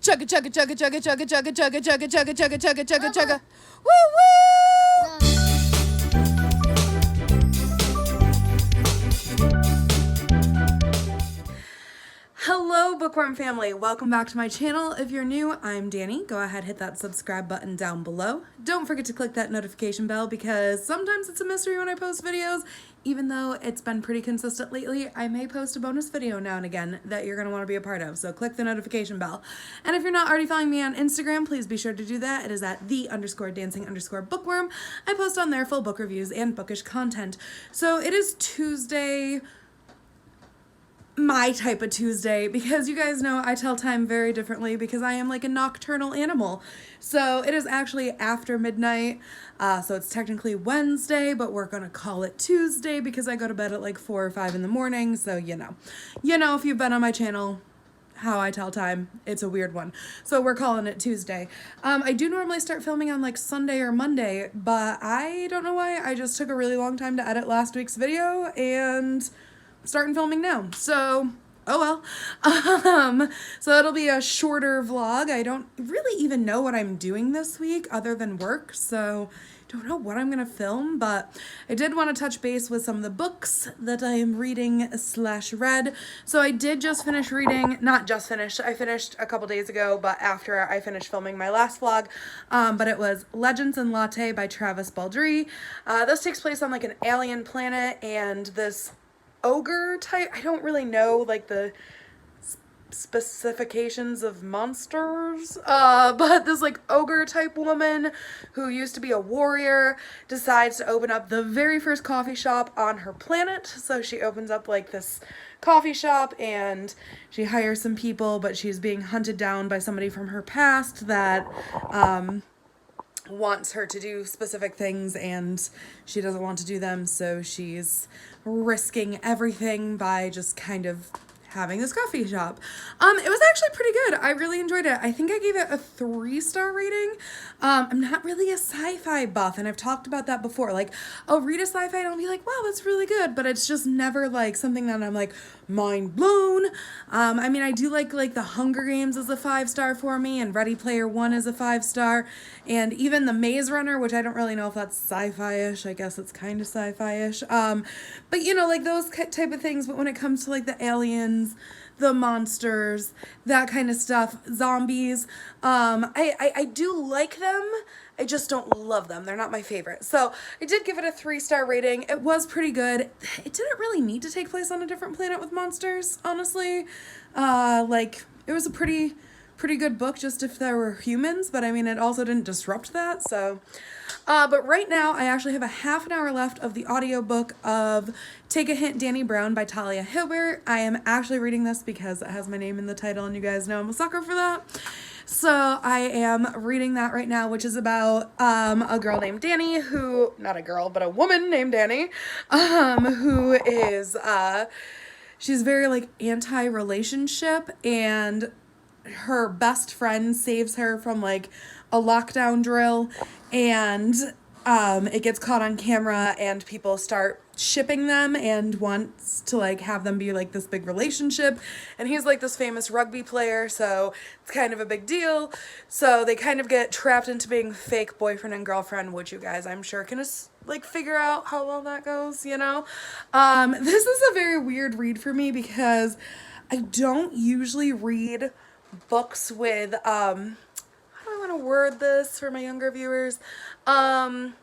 Chugga chugga chugga chugga chugga chugga chugga chugga chugga chugga chugga chugga chugga. Woo woo! Hello bookworm family, welcome back to my channel. If you're new, I'm Danny. Go ahead, hit that subscribe button down below. Don't forget to click that notification bell because sometimes it's a mystery when I post videos. Even though it's been pretty consistent lately, I may post a bonus video now and again that you're going to want to be a part of, so click the notification bell. And if you're not already following me on Instagram, please be sure to do that. It is at _dancing_bookworm. I post on there full book reviews and bookish content. So it is Tuesday, my type of Tuesday, because you guys know I tell time very differently because I am like a nocturnal animal. So it is actually after midnight, so it's technically Wednesday, but we're gonna call it Tuesday because I go to bed at like 4 or 5 in the morning, so you know if you've been on my channel how I tell time, it's a weird one. So we're calling it Tuesday. I do normally start filming on like Sunday or Monday, but I don't know why. I just took a really long time to edit last week's video and starting filming now, so oh well. So it'll be a shorter vlog. I don't really even know what I'm doing this week other than work, so don't know what I'm gonna film, but I did want to touch base with some of the books that I am reading / read. So I did just finish reading, not just finished, I finished a couple days ago, but after I finished filming my last vlog, but it was Legends and Latte by Baldry. This takes place on like an alien planet, and this ogre type, I don't really know like the specifications of monsters, but this like ogre type woman who used to be a warrior decides to open up the very first coffee shop on her planet. So she opens up like this coffee shop and she hires some people, but she's being hunted down by somebody from her past that wants her to do specific things and she doesn't want to do them, so she's risking everything by just kind of having this coffee shop. It was actually pretty good. I really enjoyed it. I think I gave it a 3-star rating. I'm not really a sci-fi buff, and I've talked about that before. Like, I'll read a sci-fi and I'll be like, wow, that's really good, but it's just never like something that I'm like mind blown. I mean, I do like The Hunger Games is a 5-star for me, and Ready Player One is a 5-star, and even The Maze Runner, which I don't really know if that's sci-fi-ish. I guess it's kind of sci-fi-ish. But you know, like those type of things. But when it comes to like the aliens, the monsters, that kind of stuff, zombies, I do like them. I just don't love them. They're not my favorite. So I did give it a 3-star rating. It was pretty good. It didn't really need to take place on a different planet with monsters, honestly. Like, it was a pretty good book just if there were humans, but I mean, it also didn't disrupt that, so. But right now, I actually have a half an hour left of the audiobook of Take a Hint, Danny Brown by Talia Hilbert. I am actually reading this because it has my name in the title, and you guys know I'm a sucker for that. So I am reading that right now, which is about a girl named Danny who, not a girl, but a woman named Danny, who is, she's very like anti-relationship, and her best friend saves her from like a lockdown drill, and it gets caught on camera and people start shipping them and wants to like have them be like this big relationship, and he's like this famous rugby player, so it's kind of a big deal. So they kind of get trapped into being fake boyfriend and girlfriend, which you guys I'm sure can like figure out how well that goes, you know. This is a very weird read for me because I don't usually read books with how do I want to word this for my younger viewers, adult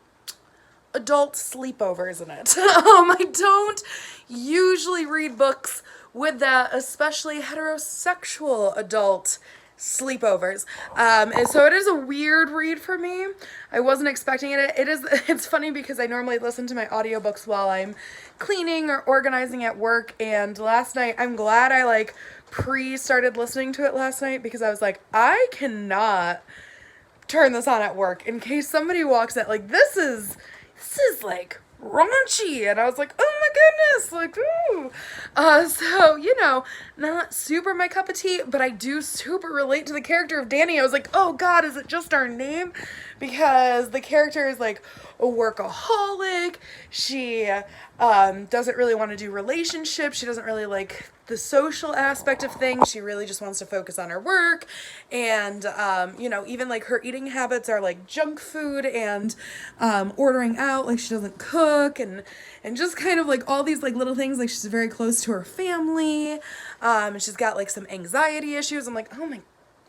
sleepovers in it. I don't usually read books with that, especially heterosexual adult sleepovers. And so it is a weird read for me. I wasn't expecting it. It's funny because I normally listen to my audiobooks while I'm cleaning or organizing at work, and last night, I'm glad I like started listening to it last night because I was like, I cannot turn this on at work in case somebody walks in. Like, this is like raunchy, and I was like, oh my goodness, like, ooh. So, you know, not super my cup of tea, but I do super relate to the character of Danny. I was like, oh God, is it just our name? Because the character is like a workaholic. She doesn't really want to do relationships. She doesn't really like the social aspect of things. She really just wants to focus on her work, and you know, even like her eating habits are like junk food and ordering out, like she doesn't cook, and just kind of like all these like little things. Like she's very close to her family, and she's got like some anxiety issues. I'm like, oh my,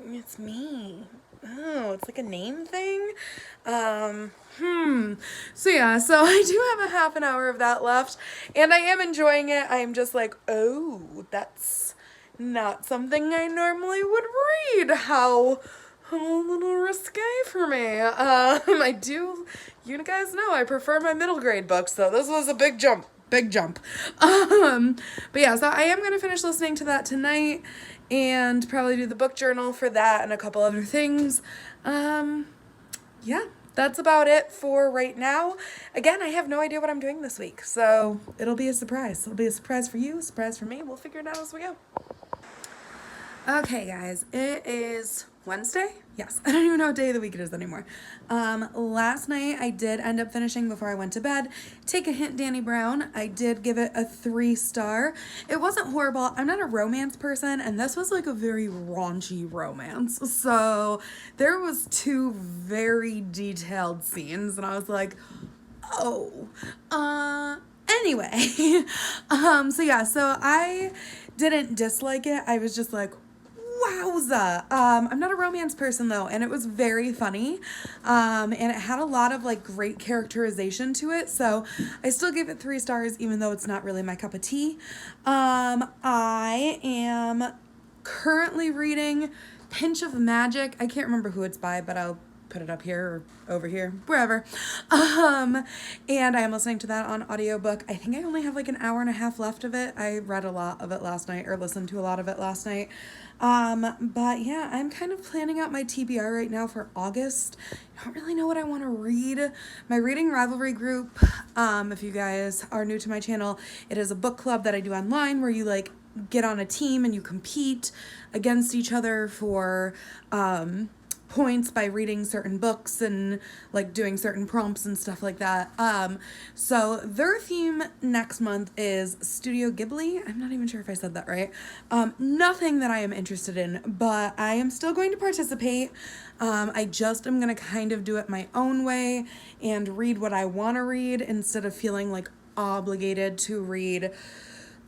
it's me. Oh, it's like a name thing. So yeah, so I do have a half an hour of that left, and I am enjoying it. I'm just like, oh, that's not something I normally would read. How a little risque for me. I do, you guys know, I prefer my middle grade books, so this was a big jump. Big jump. But yeah, so I am going to finish listening to that tonight and probably do the book journal for that and a couple other things. Yeah, that's about it for right now. Again, I have no idea what I'm doing this week, so it'll be a surprise. It'll be a surprise for you, a surprise for me. We'll figure it out as we go. Okay, guys, it is Wednesday? Yes, I don't even know what day of the week it is anymore. Last night I did end up finishing before I went to bed. Take a hint, Danny Brown. I did give it a 3-star. It wasn't horrible. I'm not a romance person, and this was like a very raunchy romance. So there was 2 very detailed scenes, and I was like, oh, anyway. So yeah, so I didn't dislike it. I was just like, wowza. I'm not a romance person though, and it was very funny. And it had a lot of like great characterization to it, so I still gave it 3 stars even though it's not really my cup of tea. I am currently reading Pinch of Magic. I can't remember who it's by, but I'll put it up here or over here, wherever. And I am listening to that on audiobook. I think I only have like an hour and a half left of it. I read a lot of it last night, or listened to a lot of it last night. But yeah, I'm kind of planning out my TBR right now for August. I don't really know what I want to read. My reading Rivalry group, if you guys are new to my channel, it is a book club that I do online where you like get on a team and you compete against each other for, points by reading certain books and like doing certain prompts and stuff like that. So their theme next month is Studio Ghibli. I'm not even sure if I said that right. Nothing that I am interested in, but I am still going to participate. I just am going to kind of do it my own way and read what I want to read instead of feeling like obligated to read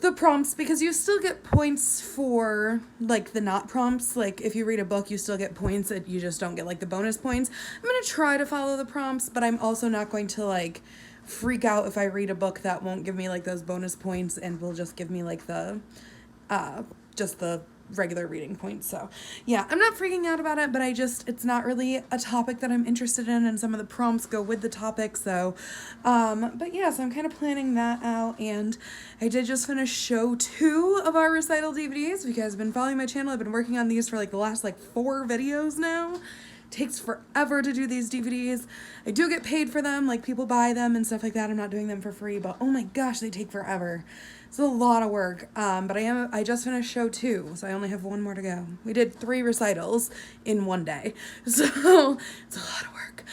the prompts, because you still get points for like the not prompts. Like if you read a book, you still get points, that you just don't get like the bonus points. I'm going to try to follow the prompts, but I'm also not going to like freak out if I read a book that won't give me like those bonus points and will just give me like the just the regular reading points. So yeah, I'm not freaking out about it, but it's not really a topic that I'm interested in, and some of the prompts go with the topic. So but yeah, so I'm kind of planning that out, and I did just finish show 2 of our recital DVDs. If you guys have been following my channel, I've been working on these for like the last like 4 videos now. Takes forever to do these DVDs. I do get paid for them, like people buy them and stuff like that. I'm not doing them for free, but oh my gosh, they take forever. It's a lot of work. But I just finished show 2, so I only have 1 more to go. We did 3 recitals in 1 day, so it's a lot of work.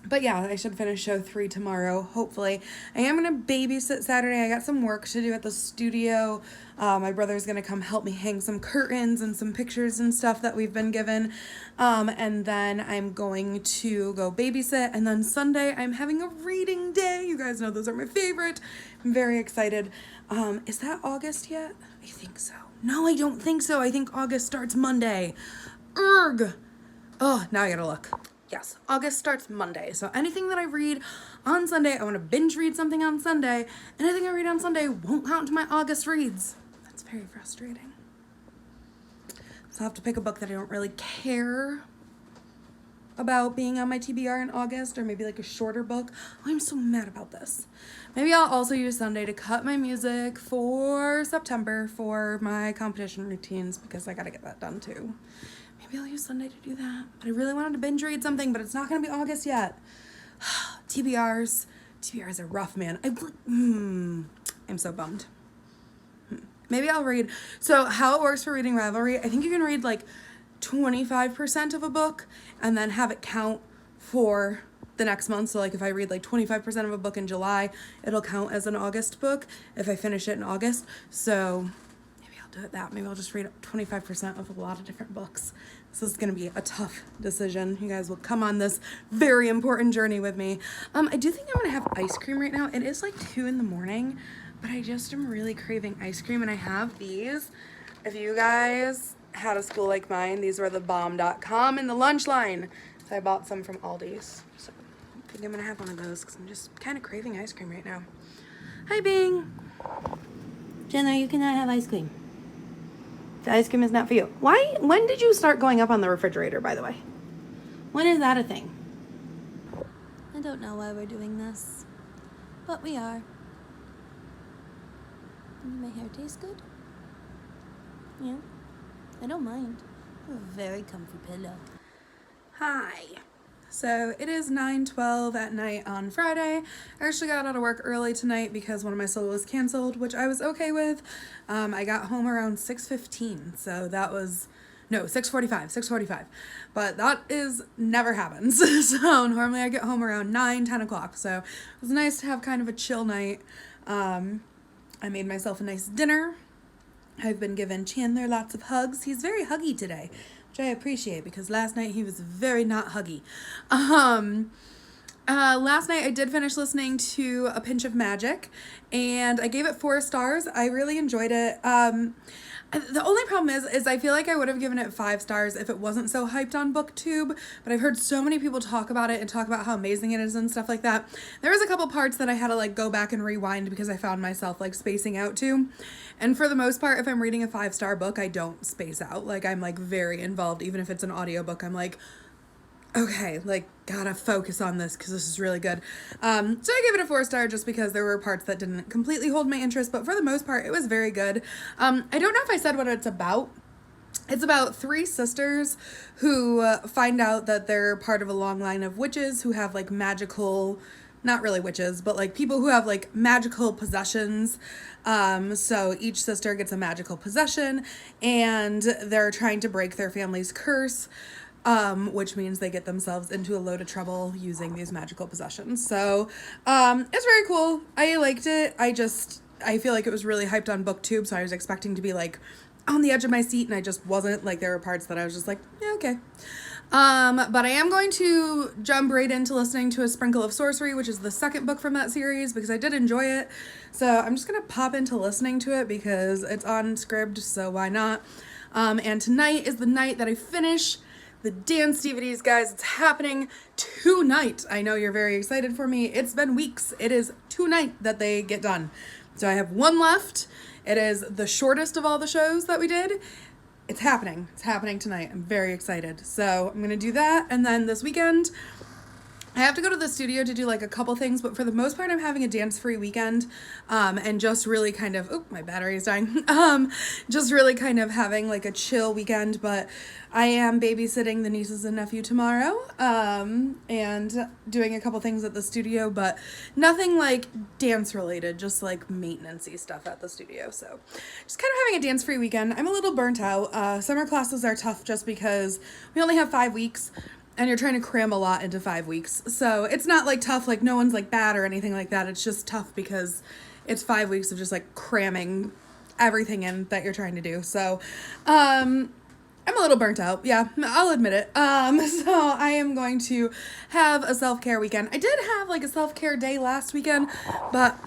But yeah, I should finish show 3 tomorrow, hopefully. I am going to babysit Saturday. I got some work to do at the studio. My brother's going to come help me hang some curtains and some pictures and stuff that we've been given. And then I'm going to go babysit. And then Sunday, I'm having a reading day. You guys know those are my favorite. I'm very excited. Is that August yet? I think so. No, I don't think so. I think August starts Monday. Urgh. Oh, now I gotta look. Yes, August starts Monday. So anything that I read on Sunday, I want to binge read something on Sunday. Anything I read on Sunday won't count to my August reads. That's very frustrating. So I'll have to pick a book that I don't really care about being on my TBR in August, or maybe like a shorter book. Oh, I'm so mad about this. Maybe I'll also use Sunday to cut my music for September for my competition routines, because I gotta get that done too. Maybe I'll use Sunday to do that. But I really wanted to binge read something, but it's not going to be August yet. TBRs are rough, man. I'm so bummed. Maybe I'll read. So how it works for reading Rivalry, I think you can read like 25% of a book and then have it count for the next month. So like if I read like 25% of a book in July, it'll count as an August book if I finish it in August. So maybe I'll do it that. Maybe I'll just read 25% of a lot of different books. This is going to be a tough decision. You guys will come on this very important journey with me. I do think I'm going to have ice cream right now. It is like 2 a.m, but I just am really craving ice cream, and I have these. If you guys had a school like mine, these were the bomb.com in the lunch line. So I bought some from Aldi's. So I think I'm going to have one of those because I'm just kind of craving ice cream right now. Hi, Bing. Jenna, you cannot have ice cream. The ice cream is not for you. Why? When did you start going up on the refrigerator, by the way? When is that a thing? I don't know why we're doing this, but we are. My hair tastes good? Yeah, I don't mind. A very comfy pillow. Hi. So it is 9:12 at night on Friday. I actually got out of work early tonight because one of my solos canceled, which I was okay with. I got home around 6:15, so that was, no, 6:45, but that is never happens. So normally I get home around 10 o'clock, so it was nice to have kind of a chill night. I made myself a nice dinner. I've been giving Chandler lots of hugs. He's very huggy today, which I appreciate because last night he was very not huggy. Last night I did finish listening to A Pinch of Magic, and I gave it 4 stars. I really enjoyed it. The only problem is I feel like I would have given it 5 stars if it wasn't so hyped on BookTube, but I've heard so many people talk about it and talk about how amazing it is and stuff like that. There was a couple parts that I had to like go back and rewind because I found myself like spacing out too. And for the most part, if I'm reading a 5-star book, I don't space out. Like I'm like very involved. Even if it's an audiobook, I'm like, okay, like gotta focus on this because this is really good. So I gave it a 4-star just because there were parts that didn't completely hold my interest, but for the most part, it was very good. I don't know if I said what it's about. It's about 3 sisters who find out that they're part of a long line of witches who have like magical, not really witches, but like people who have like magical possessions. So each sister gets a magical possession and they're trying to break their family's curse. Which means they get themselves into a load of trouble using these magical possessions. So, it's very cool. I liked it. I feel like it was really hyped on BookTube, so I was expecting to be like on the edge of my seat, and I just wasn't. Like there were parts that I was just like, yeah, okay. But I am going to jump right into listening to A Sprinkle of Sorcery, which is the second book from that series, because I did enjoy it. So I'm just gonna pop into listening to it because it's on Scribd, so why not? And tonight is the night that I finish the dance DVDs, guys. It's happening tonight. I know you're very excited for me. It's been weeks. It is tonight that they get done. So I have 1 left. It is the shortest of all the shows that we did. It's happening. It's happening tonight. I'm very excited. So I'm going to do that. And then this weekend, I have to go to the studio to do like a couple things, but for the most part, I'm having a dance-free weekend, and just really kind of, oh, my battery is dying, just really kind of having like a chill weekend, but I am babysitting the nieces and nephew tomorrow, and doing a couple things at the studio, but nothing like dance-related, just like maintenance-y stuff at the studio, so just kind of having a dance-free weekend. I'm a little burnt out. Summer classes are tough just because we only have 5 weeks, and you're trying to cram a lot into 5 weeks. So it's not like tough, like no one's like bad or anything like that. It's just tough because it's 5 weeks of just like cramming everything in that you're trying to do. So, I'm a little burnt out. Yeah, I'll admit it. So I am going to have a self-care weekend. I did have like a self-care day last weekend, but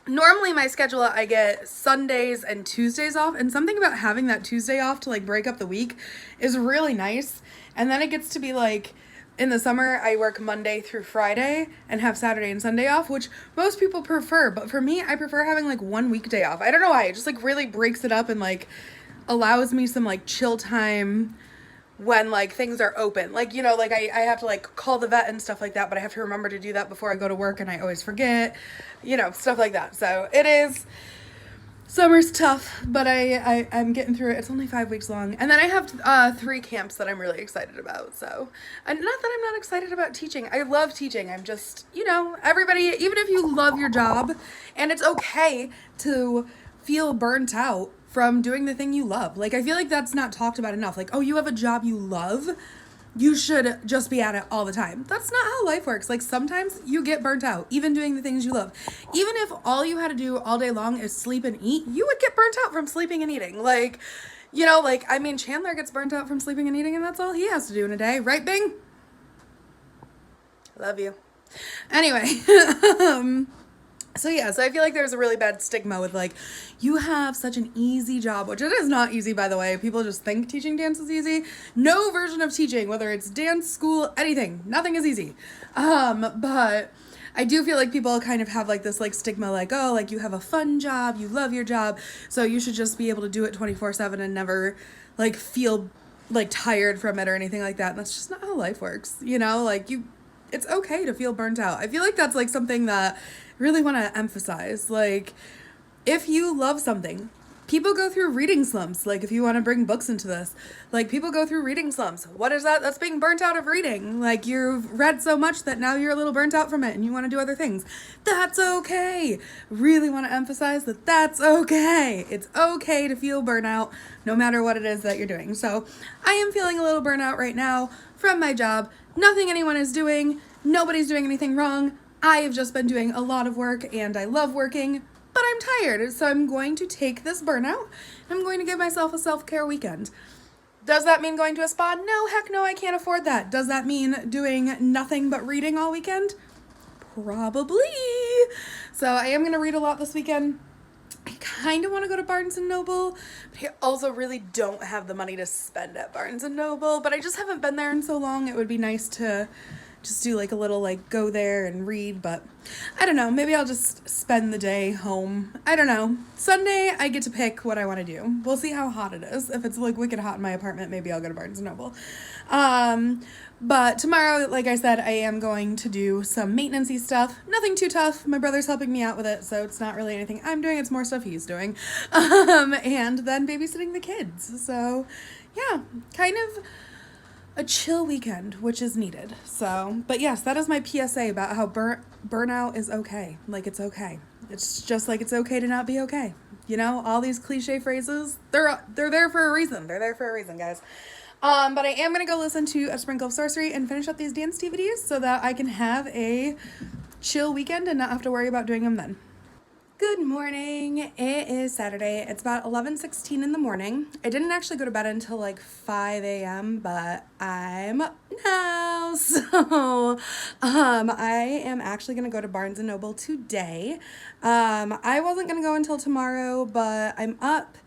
normally my schedule, I get Sundays and Tuesdays off, and something about having that Tuesday off to like break up the week is really nice. And then it gets to be like, in the summer, I work Monday through Friday and have Saturday and Sunday off, which most people prefer. But for me, I prefer having like 1 weekday off. I don't know why. It just like really breaks it up and like allows me some like chill time when like things are open. Like, you know, like I have to like call the vet and stuff like that, but I have to remember to do that before I go to work and I always forget, you know, stuff like that. So it is... Summer's tough, but I'm getting through it. It's only 5 weeks long. And then I have 3 camps that I'm really excited about. So, and not that I'm not excited about teaching. I love teaching. I'm just, you know, everybody, even if you love your job, and it's okay to feel burnt out from doing the thing you love. Like, I feel like that's not talked about enough. Like, oh, you have a job you love. you should just be at it all the time. That's not how life works. Like, sometimes you get burnt out, even doing the things you love. Even if all you had to do all day long is sleep and eat, you would get burnt out from sleeping and eating. Like, you know, like, I mean, Chandler gets burnt out from sleeping and eating, and that's all he has to do in a day. Right, Bing? Love you. Anyway, so yeah, so I feel like there's a really bad stigma with, like, you have such an easy job, which it is not easy, by the way. People just think teaching dance is easy. No version of teaching, whether it's dance, school, anything, nothing is easy. But I do feel like people kind of have, like, this, like, stigma, like, oh, like, you have a fun job, you love your job, so you should just be able to do it 24/7 and never, like, feel, like, tired from it or anything like that. And that's just not how life works, you know? Like, it's okay to feel burnt out. I feel like that's, like, something that I really want to emphasize. Like, if you love something, people go through reading slumps. Like, if you want to bring books into this, like, people go through reading slumps. What is that? That's being burnt out of reading. Like, you've read so much that now you're a little burnt out from it and you want to do other things. That's okay. Really want to emphasize that that's okay. It's okay to feel burnout no matter what it is that you're doing. So I am feeling a little burnout right now from my job. Nothing anyone is doing. Nobody's doing anything wrong. I have just been doing a lot of work and I love working, but I'm tired. So I'm going to take this burnout. I'm going to give myself a self-care weekend. Does that mean going to a spa? No, heck no, I can't afford that. Does that mean doing nothing but reading all weekend? Probably. So I am going to read a lot this weekend. I kind of want to go to Barnes & Noble, but I also really don't have the money to spend at Barnes & Noble, but I just haven't been there in so long. It would be nice to just do, like, a little, like, go there and read, but I don't know. Maybe I'll just spend the day home. I don't know. Sunday, I get to pick what I want to do. We'll see how hot it is. If it's, like, wicked hot in my apartment, maybe I'll go to Barnes & Noble. But tomorrow, like I said, I am going to do some maintenance-y stuff. Nothing too tough. My brother's helping me out with it, so it's not really anything I'm doing. It's more stuff he's doing. And then babysitting the kids. So, yeah, kind of a chill weekend, which is needed. So, but yes, that is my PSA about how burnout is okay. Like, it's okay. It's just like it's okay to not be okay. You know, all these cliche phrases, they're there for a reason. They're there for a reason, guys. But I am going to go listen to A Sprinkle of Sorcery and finish up these dance DVDs so that I can have a chill weekend and not have to worry about doing them then. Good morning. It is Saturday. It's about 11:16 in the morning. I didn't actually go to bed until like 5 a.m., but I'm up now. So I am actually going to go to Barnes & Noble today. I wasn't going to go until tomorrow, but I'm up.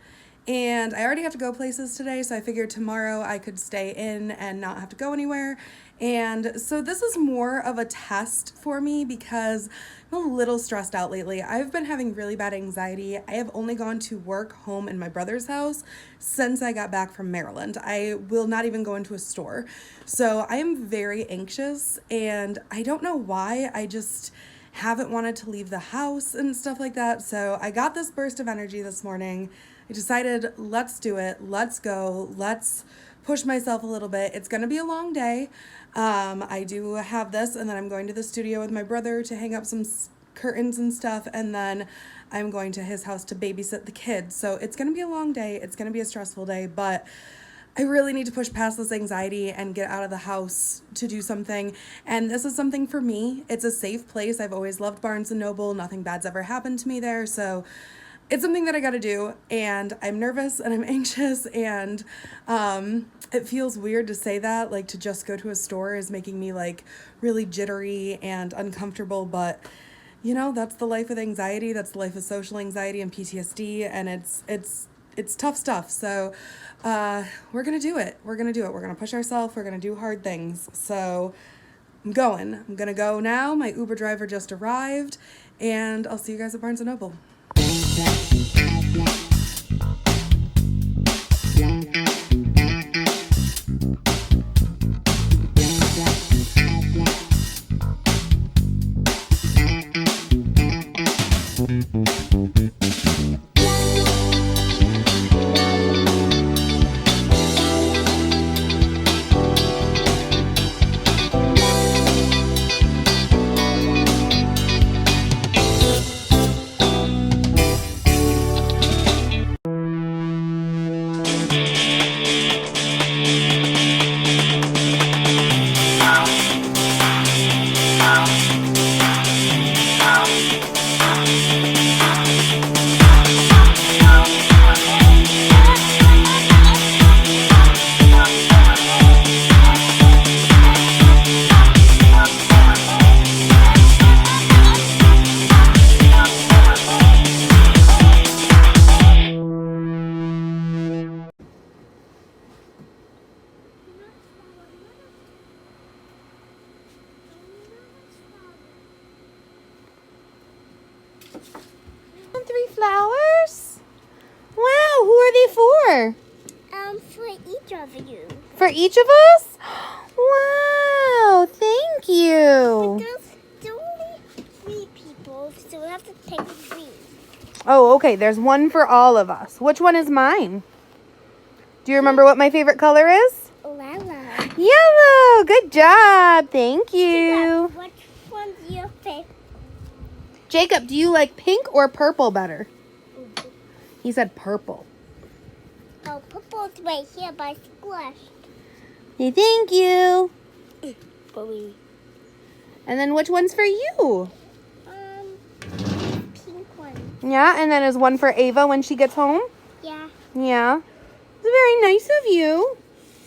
And I already have to go places today, so I figured tomorrow I could stay in and not have to go anywhere. And so this is more of a test for me because I'm a little stressed out lately. I've been having really bad anxiety. I have only gone to work, home, and my brother's house since I got back from Maryland. I will not even go into a store. So I am very anxious, and I don't know why. I just haven't wanted to leave the house and stuff like that. So I got this burst of energy this morning. I decided, let's do it. Let's go. Let's push myself a little bit. It's going to be a long day. I do have this, and then I'm going to the studio with my brother to hang up some curtains and stuff, and then I'm going to his house to babysit the kids. So it's going to be a long day. It's going to be a stressful day, but I really need to push past this anxiety and get out of the house to do something. And this is something for me. It's a safe place. I've always loved Barnes & Noble. Nothing bad's ever happened to me there. So it's something that I got to do, and I'm nervous and I'm anxious, and it feels weird to say that, like, to just go to a store is making me like really jittery and uncomfortable, but you know, that's the life with anxiety. That's the life of social anxiety and PTSD, and it's tough stuff. So we're gonna do it. We're gonna push ourselves. We're gonna do hard things. So I'm gonna go now. My Uber driver just arrived, and I'll see you guys at Barnes & Noble. for? For each of you. For each of us? Wow, thank you. There's only 3 people, so we have to take 3. Oh, okay, there's one for all of us. Which one is mine? Do you remember what my favorite color is? Lala. Yellow. Good job. Thank you. Which one's your favorite? Jacob, do you like pink or purple better? He said purple. Oh, purple's right here by squashed. Hey, thank you. Bully. And then which one's for you? Pink one. Yeah, and then is one for Ava when she gets home? Yeah. Yeah. It's very nice of you.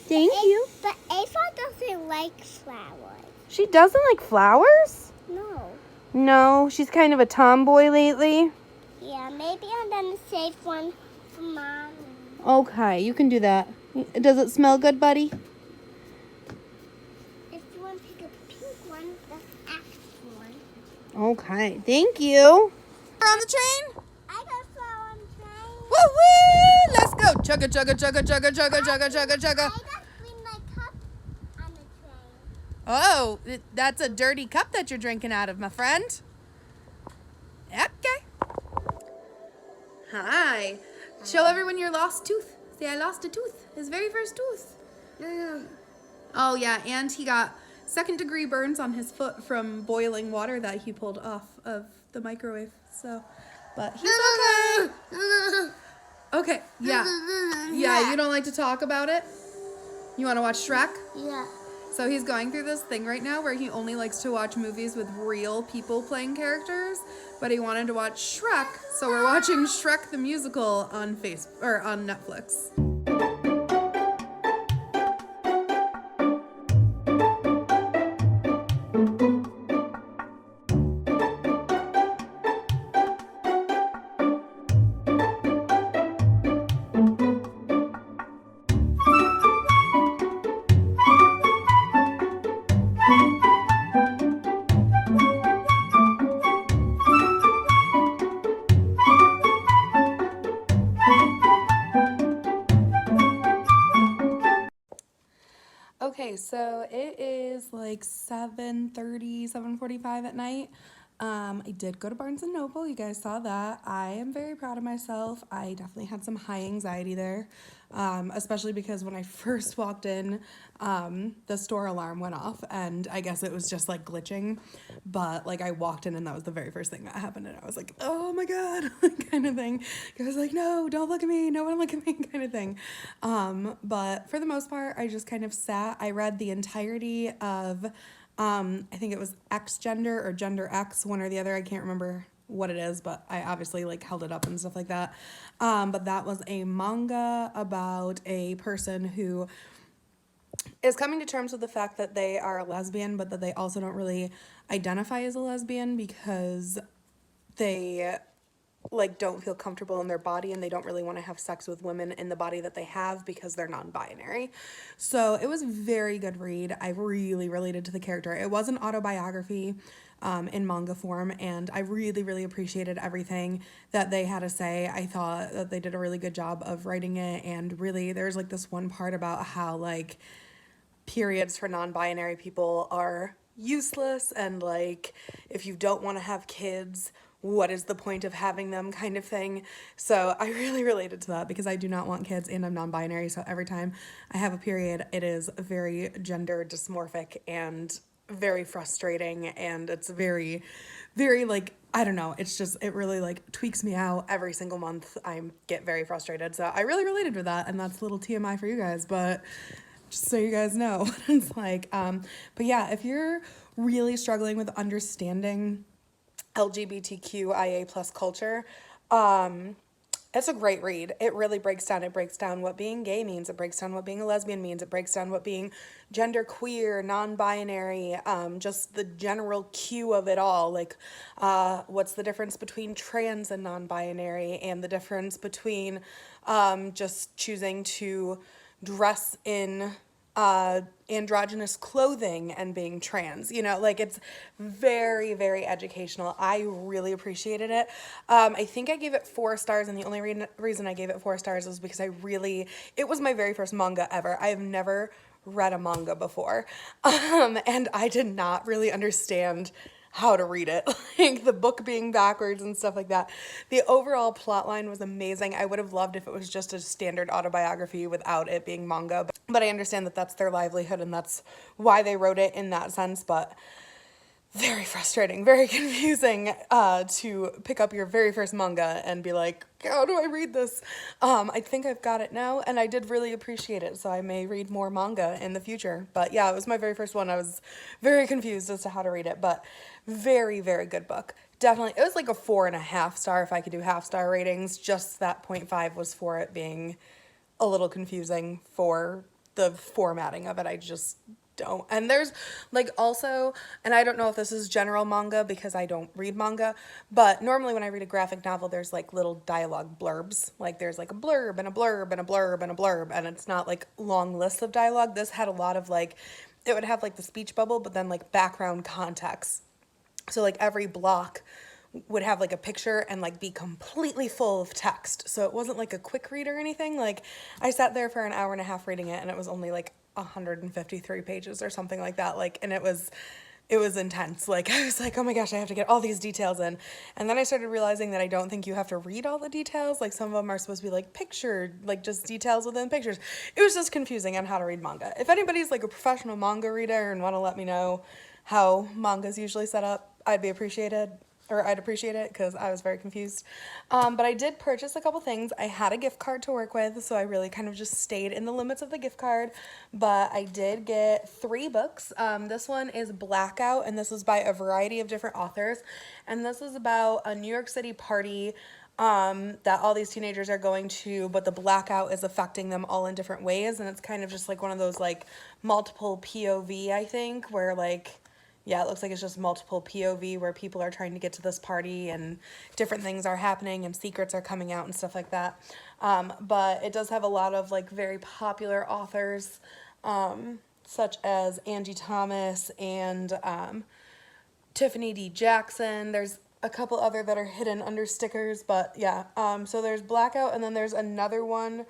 Thank you. But Ava doesn't like flowers. She doesn't like flowers? No. No, she's kind of a tomboy lately. Yeah, maybe I'm gonna save one for Mom. Okay, you can do that. Does it smell good, buddy? If you want to pick a pink one, that's actual one. Okay, thank you. We're on the train? I got a flower on the train. Woo woo! Let's go. Chugga chugga chugga chugga chugga chugga chugga I chugga. got clean my cup on the train. Oh, that's a dirty cup that you're drinking out of, my friend. Okay. Hi. Show everyone your lost tooth. See, I lost a tooth. His very first tooth. Oh, yeah, and he got 2nd-degree burns on his foot from boiling water that he pulled off of the microwave. So, but he's okay. Okay, yeah. Yeah, you don't like to talk about it? You want to watch Shrek? Yeah. So he's going through this thing right now where he only likes to watch movies with real people playing characters, but he wanted to watch Shrek, so we're watching Shrek the musical on on Netflix. Okay, so it is like 7:30, 7:45 at night. I did go to Barnes & Noble. You guys saw that. I am very proud of myself. I definitely had some high anxiety there, especially because when I first walked in, the store alarm went off, and I guess it was just like glitching. But like I walked in, and that was the very first thing that happened, and I was like, oh my God, kind of thing. I was like, no, don't look at me. No one look at me, kind of thing. But for the most part, I just kind of sat. I read the entirety of I think it was X Gender or Gender X, one or the other. I can't remember what it is, but I obviously like held it up and stuff like that. But that was a manga about a person who is coming to terms with the fact that they are a lesbian, but that they also don't really identify as a lesbian because they like don't feel comfortable in their body and they don't really want to have sex with women in the body that they have because they're non-binary. So it was a very good read. I really related to the character. It was an autobiography in manga form, and I really appreciated everything that they had to say. I thought that they did a really good job of writing it, and really there's like this one part about how like periods for non-binary people are useless, and like if you don't want to have kids, what is the point of having them, kind of thing. So I really related to that because I do not want kids and I'm non-binary, so every time I have a period it is very gender dysmorphic and very frustrating, and it's very like, I don't know, it's just, it really like tweaks me out every single month. I get very frustrated, so I really related with that, and that's a little TMI for you guys, but just so you guys know what it's like. But yeah, if you're really struggling with understanding LGBTQIA plus culture, it's a great read. It really breaks down what being gay means. It breaks down what being a lesbian means. It breaks down what being gender queer, non-binary, just the general cue of it all. Like, what's the difference between trans and non-binary, and the difference between just choosing to dress in androgynous clothing and being trans. You know, like it's very, very educational. I really appreciated it. I think I gave it 4 stars, and the only reason I gave it 4 stars was because it was my very first manga ever. I have never read a manga before, and I did not really understand how to read it, like the book being backwards and stuff like that. The overall plot line was amazing. I would have loved if it was just a standard autobiography without it being manga, but I understand that that's their livelihood and that's why they wrote it in that sense. But very frustrating, very confusing to pick up your very first manga and be like, how do I read this? I think I've got it now, and I did really appreciate it, so I may read more manga in the future. But yeah, it was my very first one. I was very confused as to how to read it, but very, very good book. Definitely, it was like a 4.5 star if I could do half-star ratings. Just that 0.5 was for it being a little confusing for the formatting of it. I just don't. And there's like also, and I don't know if this is general manga because I don't read manga, but normally when I read a graphic novel, there's like little dialogue blurbs. Like there's like a blurb and a blurb and a blurb and a blurb, and it's not like long lists of dialogue. This had a lot of like, it would have like the speech bubble, but then like background context. So like every block would have like a picture and like be completely full of text. So it wasn't like a quick read or anything. Like I sat there for an hour and a half reading it, and it was only like 153 pages or something like that. Like, and it was intense. Like I was like, oh my gosh, I have to get all these details in. And then I started realizing that I don't think you have to read all the details. Like some of them are supposed to be like pictured, like just details within pictures. It was just confusing on how to read manga. If anybody's like a professional manga reader and want to let me know how manga's usually set up, I'd appreciate it, because I was very confused. But I did purchase a couple things. I had a gift card to work with, so I really kind of just stayed in the limits of the gift card. But I did get 3 books. This one is Blackout, and this is by a variety of different authors. And this is about a New York City party that all these teenagers are going to, but the blackout is affecting them all in different ways. And it's kind of just like one of those like multiple POV, I think, where like, yeah, it looks like it's just multiple POV where people are trying to get to this party and different things are happening and secrets are coming out and stuff like that. But it does have a lot of like very popular authors, such as Angie Thomas and Tiffany D. Jackson. There's a couple other that are hidden under stickers, but yeah. So there's Blackout, and then there's another one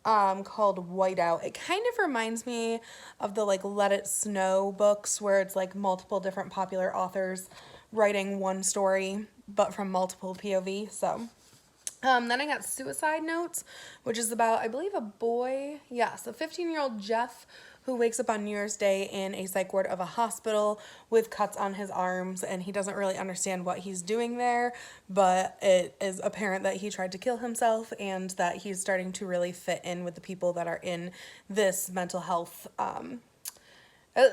called Whiteout. It kind of reminds me of the like Let It Snow books, where it's like multiple different popular authors writing one story but from multiple POV. So then I got Suicide Notes, which is about, I believe, a boy, yes, a 15-year-old Jeff who wakes up on New Year's Day in a psych ward of a hospital with cuts on his arms, and he doesn't really understand what he's doing there, but it is apparent that he tried to kill himself and that he's starting to really fit in with the people that are in this mental health,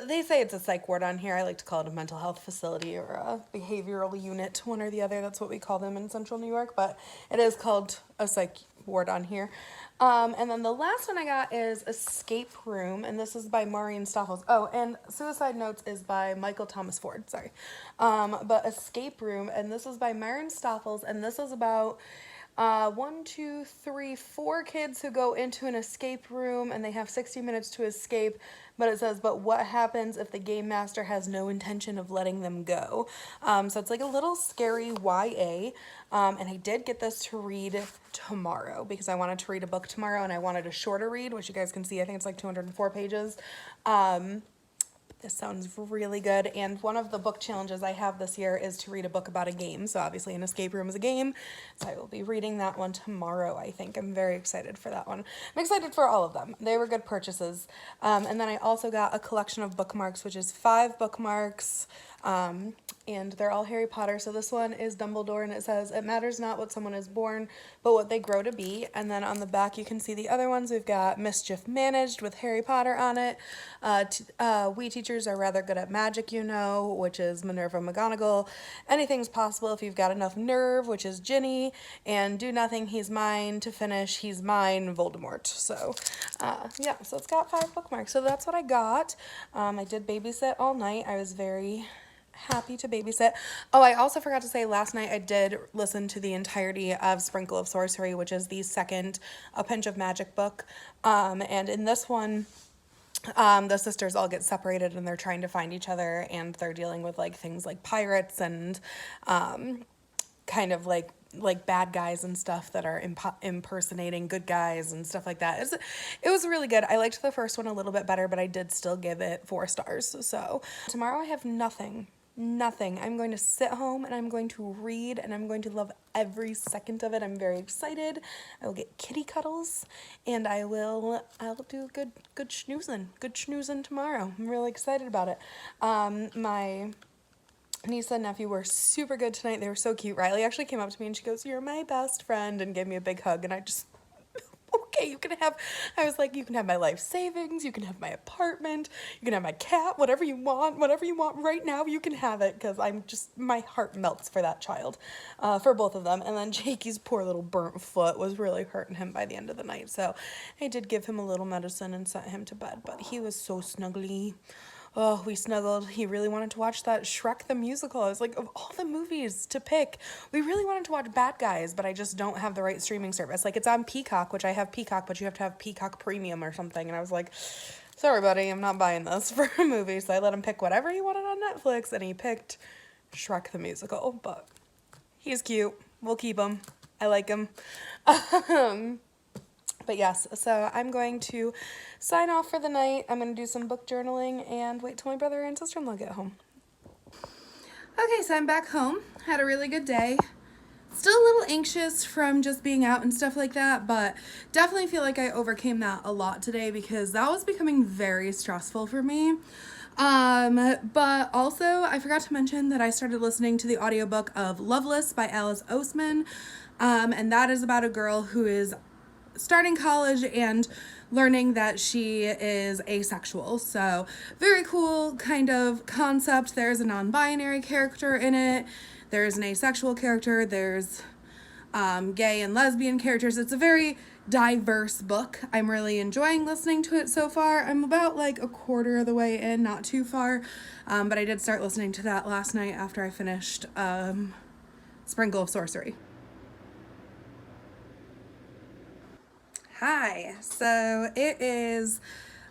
they say it's a psych ward on here. I like to call it a mental health facility or a behavioral unit, one or the other. That's what we call them in Central New York, but it is called a psych ward on here. And then the last one I got is Escape Room, and this is by Maureen Stoffels. Oh, and Suicide Notes is by Michael Thomas Ford, sorry. But Escape Room, and this is by Maureen Stoffels, and this is about 4 kids who go into an escape room, and they have 60 minutes to escape, but it says, but what happens if the game master has no intention of letting them go? So it's like a little scary YA, and I did get this to read tomorrow because I wanted to read a book tomorrow, and I wanted a shorter read, which you guys can see, I think it's like 204 pages. This sounds really good, and one of the book challenges I have this year is to read a book about a game, so obviously an escape room is a game, so I will be reading that one tomorrow, I think. I'm very excited for that one. I'm excited for all of them. They were good purchases. And then I also got a collection of bookmarks, which is 5 bookmarks, and they're all Harry Potter. So this one is Dumbledore, and it says, it matters not what someone is born, but what they grow to be. And then on the back you can see the other ones. We've got Mischief Managed with Harry Potter on it. We teachers are rather good at magic, you know, which is Minerva McGonagall. Anything's possible if you've got enough nerve, which is Ginny. And Do Nothing, He's Mine. To Finish, He's Mine, Voldemort. So yeah, so it's got 5 bookmarks. So that's what I got. I did babysit all night. I was very happy to babysit. Oh, I also forgot to say, last night I did listen to the entirety of Sprinkle of Sorcery, which is the second A Pinch of Magic book. And in this one, the sisters all get separated and they're trying to find each other, and they're dealing with like things like pirates and kind of like bad guys and stuff that are impersonating good guys and stuff like that. It was really good. I liked the first one a little bit better, but I did still give it 4 stars. So tomorrow I have nothing. I'm going to sit home and I'm going to read, and I'm going to love every second of it. I'm very excited. I will get kitty cuddles, and I'll do good schnoozing tomorrow. I'm really excited about it. My niece and nephew were super good tonight. They were so cute. Riley actually came up to me and she goes, "You're my best friend," and gave me a big hug, and I just, okay, I was like, you can have my life savings, you can have my apartment, you can have my cat, whatever you want right now, you can have it, because my heart melts for that child, for both of them. And then Jakey's poor little burnt foot was really hurting him by the end of the night, so I did give him a little medicine and sent him to bed, but he was so snuggly. Oh, we snuggled. He really wanted to watch that Shrek the Musical. I was like, of all the movies to pick, we really wanted to watch Bad Guys, but I just don't have the right streaming service. Like, it's on Peacock, which I have Peacock, but you have to have Peacock Premium or something. And I was like, sorry, buddy, I'm not buying this for a movie. So I let him pick whatever he wanted on Netflix, and he picked Shrek the Musical. But he's cute. We'll keep him. I like him. But yes, so I'm going to sign off for the night. I'm going to do some book journaling and wait till my brother and sister-in-law get home. Okay, so I'm back home. Had a really good day. Still a little anxious from just being out and stuff like that, but definitely feel like I overcame that a lot today, because that was becoming very stressful for me. But also I forgot to mention that I started listening to the audiobook of Loveless by Alice Oseman. And that is about a girl who is starting college and learning that she is asexual. So very cool kind of concept. There's a non-binary character in it. There's an asexual character. There's gay and lesbian characters. It's a very diverse book. I'm really enjoying listening to it so far. I'm about like a quarter of the way in, not too far. But I did start listening to that last night after I finished Sprinkle of Sorcery. Hi, so it is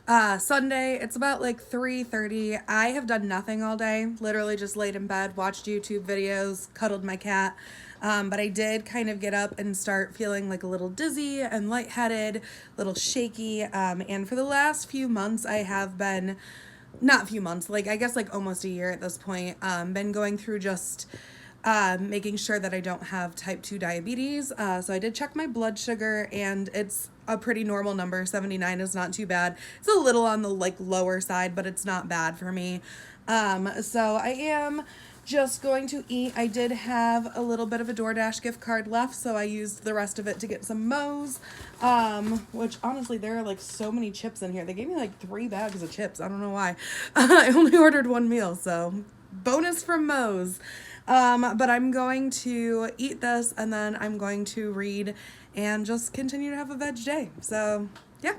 Sunday. It's about like 3:30. I have done nothing all day, literally just laid in bed, watched YouTube videos, cuddled my cat, but I did kind of get up and start feeling like a little dizzy and lightheaded, a little shaky, and for the last few months I have been, not few months, like I guess like almost a year at this point, been going through just making sure that I don't have type 2 diabetes. So I did check my blood sugar, and it's a pretty normal number. 79 is not too bad. It's a little on the like lower side, but it's not bad for me. So I am just going to eat. I did have a little bit of a DoorDash gift card left, so I used the rest of it to get some Moe's, which honestly, there are like so many chips in here. They gave me like 3 bags of chips. I don't know why. I only ordered 1 meal, so bonus from Moe's. But I'm going to eat this, and then I'm going to read and just continue to have a veg day. So, yeah.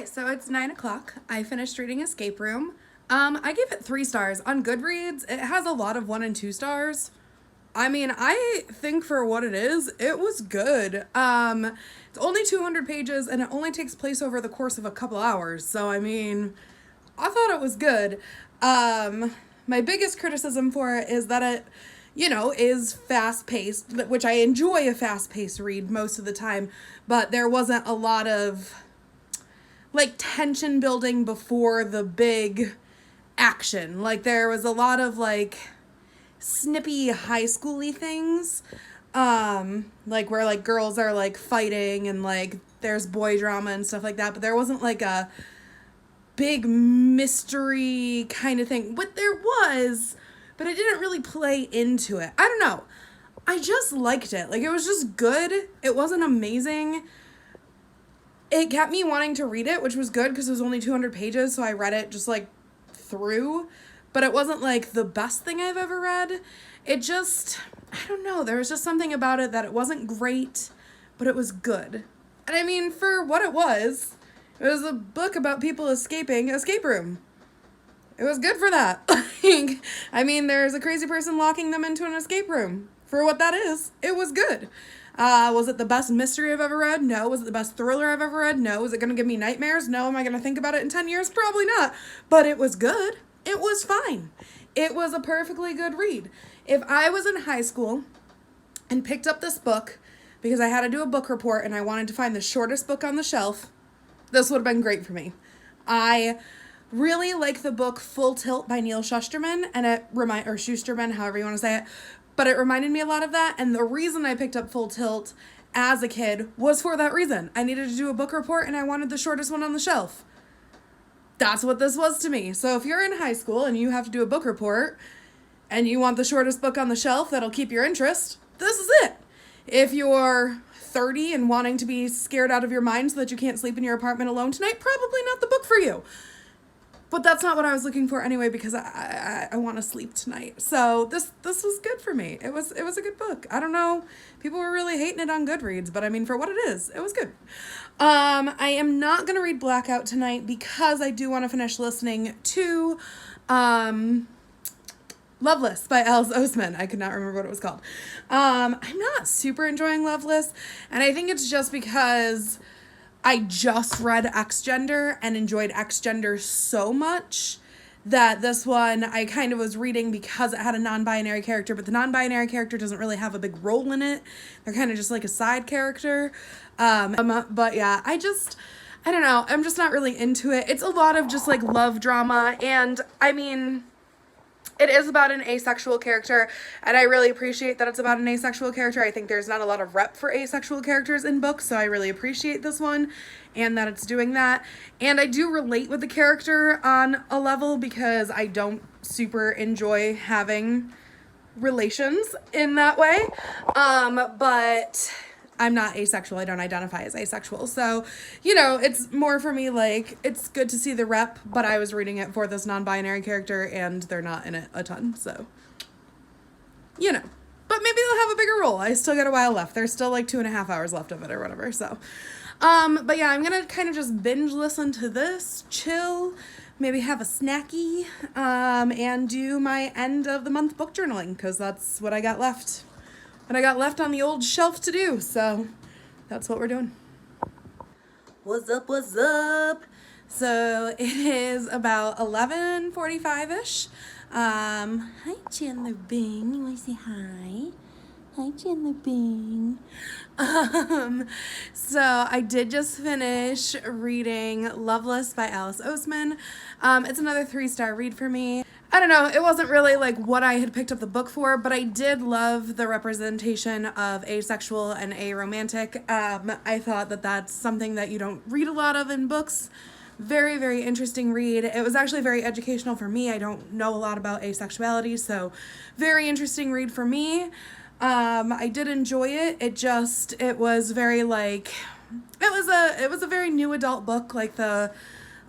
So it's 9 o'clock. I finished reading Escape Room. I gave it 3 stars. On Goodreads, it has a lot of 1 and 2 stars. I mean, I think for what it is, it was good. It's only 200 pages, and it only takes place over the course of a couple hours. So, I mean, I thought it was good. My biggest criticism for it is that it, you know, is fast-paced, which I enjoy a fast-paced read most of the time, but there wasn't a lot of like tension building before the big action. Like there was a lot of like snippy high schooly things, like where like girls are like fighting and like there's boy drama and stuff like that, but there wasn't like a big mystery kind of thing. But there was, but I didn't really play into it. I don't know. I just liked it. Like it was just good. It wasn't amazing. It kept me wanting to read it, which was good because it was only 200 pages, so I read it just, like, through. but it wasn't like the best thing I've ever read. It just, I don't know, there was just something about it that it wasn't great, but it was good. And I mean, for what it was a book about people escaping an escape room. It was good for that. I mean, there's a crazy person locking them into an escape room. For what that is, it was good. Was it the best mystery I've ever read? No. Was it the best thriller I've ever read? No. Is it going to give me nightmares? No. Am I going to think about it in 10 years? Probably not. But it was good. It was fine. It was a perfectly good read. If I was in high school and picked up this book because I had to do a book report and I wanted to find the shortest book on the shelf, this would have been great for me. I really like the book Full Tilt by Neil Shusterman, and or Shusterman, however you want to say it, but it reminded me a lot of that, and the reason I picked up Full Tilt as a kid was for that reason. I needed to do a book report, and I wanted the shortest one on the shelf. That's what this was to me. So if you're in high school and you have to do a book report, and you want the shortest book on the shelf that'll keep your interest, this is it. If you're 30 and wanting to be scared out of your mind so that you can't sleep in your apartment alone tonight, probably not the book for you. But that's not what I was looking for anyway, because I want to sleep tonight. So this was good for me. It was a good book. I don't know. People were really hating it on Goodreads, but I mean, for what it is, it was good. I am not going to read Blackout tonight because I do want to finish listening to Loveless by Alice Oseman. I could not remember what it was called. I'm not super enjoying Loveless, and I think it's just because I just read X-Gender and enjoyed X-Gender so much that this one I kind of was reading because it had a non-binary character, but the non-binary character doesn't really have a big role in it. They're kind of just like a side character. But yeah, I don't know. I'm just not really into it. It's a lot of just like love drama, and I mean, it is about an asexual character, and I really appreciate that it's about an asexual character. I think there's not a lot of rep for asexual characters in books, so I really appreciate this one and that it's doing that. And I do relate with the character on a level because I don't super enjoy having relations in that way. But I'm not asexual. I don't identify as asexual. So, you know, it's more for me like, it's good to see the rep, but I was reading it for this non-binary character and they're not in it a ton. So, you know, but maybe they'll have a bigger role. I still got a while left. There's still like 2.5 hours left of it or whatever. So, but yeah, I'm going to kind of just binge listen to this, chill, maybe have a snacky, and do my end of the month book journaling because that's what I got left. What I got left on the old shelf to do, so that's what we're doing. What's up, what's up? So it is about 11:45-ish. Hi, Chandler Bing. You want to say hi? Hi, Chandler Bing. So I did just finish reading Loveless by Alice Oseman. It's another 3-star read for me. I don't know, it wasn't really like what I had picked up the book for, but I did love the representation of asexual and aromantic. I thought that that's something that you don't read a lot of in books. Very, very interesting read. It was actually very educational for me. I don't know a lot about asexuality, so very interesting read for me. I did enjoy it. It was very like, it was a very new adult book, like the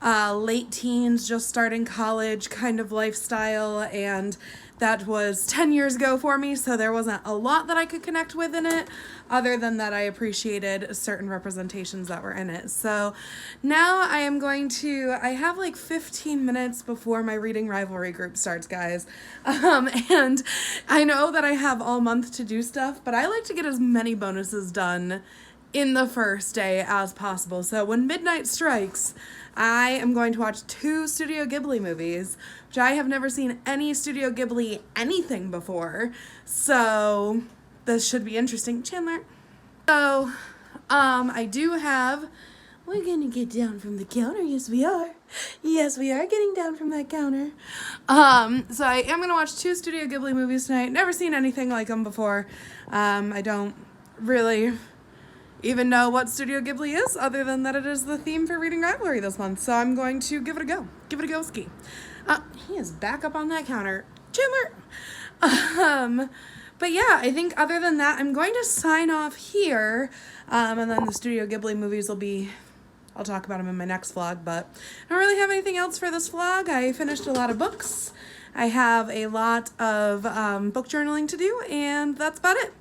late teens, just starting college kind of lifestyle, and that was 10 years ago for me, so there wasn't a lot that I could connect with in it, other than that I appreciated certain representations that were in it. So now I have like 15 minutes before my reading Rivalry group starts, guys, and I know that I have all month to do stuff, but I like to get as many bonuses done in the first day as possible. So when midnight strikes, I am going to watch 2 Studio Ghibli movies, which I have never seen any Studio Ghibli anything before. So this should be interesting. Chandler. So, we're gonna get down from the counter. Yes, we are. Yes, we are getting down from that counter. So I am gonna watch 2 Studio Ghibli movies tonight. Never seen anything like them before. I don't really even know what Studio Ghibli is, other than that it is the theme for reading Rivalry this month. So I'm going to give it a go. Give it a go-ski. He is back up on that counter. Chandler! But yeah, I think other than that, I'm going to sign off here. And then the Studio Ghibli movies I'll talk about them in my next vlog, but I don't really have anything else for this vlog. I finished a lot of books. I have a lot of book journaling to do, and that's about it.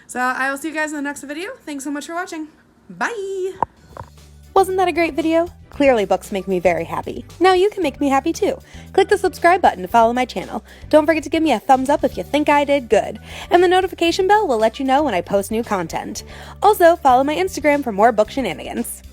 So I will see you guys in the next video. Thanks so much for watching. Bye! Wasn't that a great video? Clearly books make me very happy. Now you can make me happy too. Click the subscribe button to follow my channel. Don't forget to give me a thumbs up if you think I did good. And the notification bell will let you know when I post new content. Also, follow my Instagram for more book shenanigans.